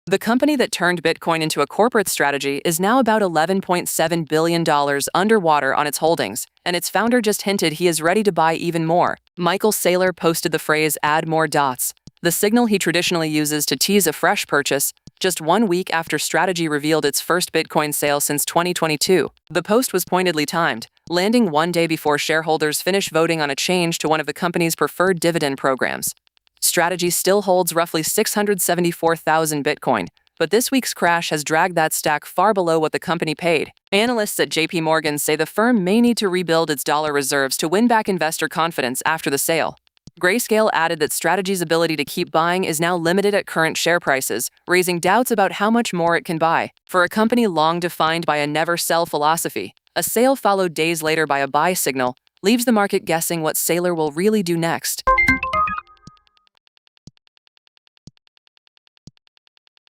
The company that turned Bitcoin into a corporate strategy is now about $11.7 billion underwater on its holdings, and its founder just hinted he is ready to buy even more. Michael Saylor posted the phrase "add more dots," the signal he traditionally uses to tease a fresh purchase, just 1 week after Strategy revealed its first Bitcoin sale since 2022. The post was pointedly timed, landing 1 day before shareholders finish voting on a change to one of the company's preferred dividend programs. Strategy still holds roughly 674,000 Bitcoin, but this week's crash has dragged that stack far below what the company paid. Analysts at JP Morgan say the firm may need to rebuild its dollar reserves to win back investor confidence after the sale. Grayscale added that Strategy's ability to keep buying is now limited at current share prices, raising doubts about how much more it can buy. For a company long defined by a never-sell philosophy, a sale followed days later by a buy signal leaves the market guessing what Saylor will really do next.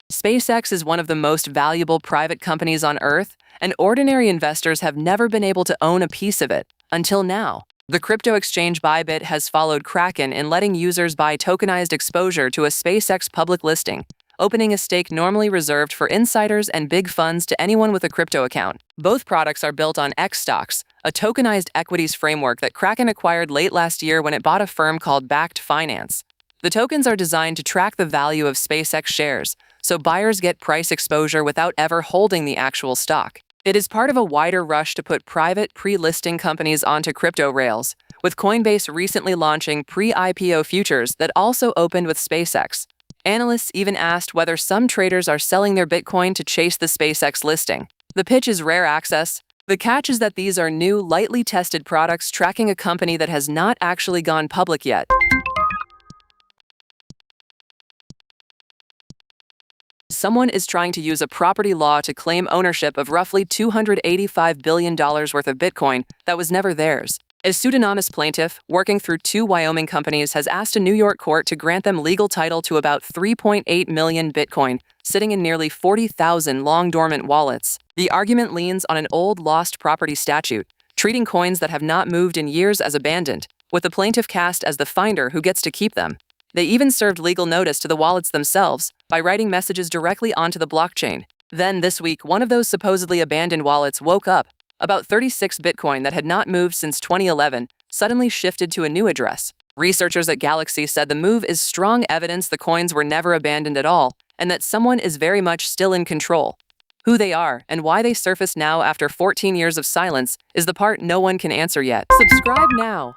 SpaceX is one of the most valuable private companies on Earth, and ordinary investors have never been able to own a piece of it, until now. The crypto exchange Bybit has followed Kraken in letting users buy tokenized exposure to a SpaceX public listing, opening a stake normally reserved for insiders and big funds to anyone with a crypto account. Both products are built on X stocks, a tokenized equities framework that Kraken acquired late last year when it bought a firm called Backed Finance. The tokens are designed to track the value of SpaceX shares, so buyers get price exposure without ever holding the actual stock. It is part of a wider rush to put private pre-listing companies onto crypto rails, with Coinbase recently launching pre-IPO futures that also opened with SpaceX. Analysts even asked whether some traders are selling their Bitcoin to chase the SpaceX listing. The pitch is rare access. The catch is that these are new, lightly tested products tracking a company that has not actually gone public yet. Someone is trying to use a property law to claim ownership of roughly $285 billion worth of Bitcoin that was never theirs. A pseudonymous plaintiff, working through 2 Wyoming companies, has asked a New York court to grant them legal title to about 3.8 million Bitcoin, sitting in nearly 40,000 long-dormant wallets. The argument leans on an old lost property statute, treating coins that have not moved in years as abandoned, with the plaintiff cast as the finder who gets to keep them. They even served legal notice to the wallets themselves by writing messages directly onto the blockchain. Then this week, one of those supposedly abandoned wallets woke up. About 36 Bitcoin that had not moved since 2011 suddenly shifted to a new address. Researchers at Galaxy said the move is strong evidence the coins were never abandoned at all, and that someone is very much still in control. Who they are and why they surfaced now after 14 years of silence is the part no one can answer yet. Subscribe now.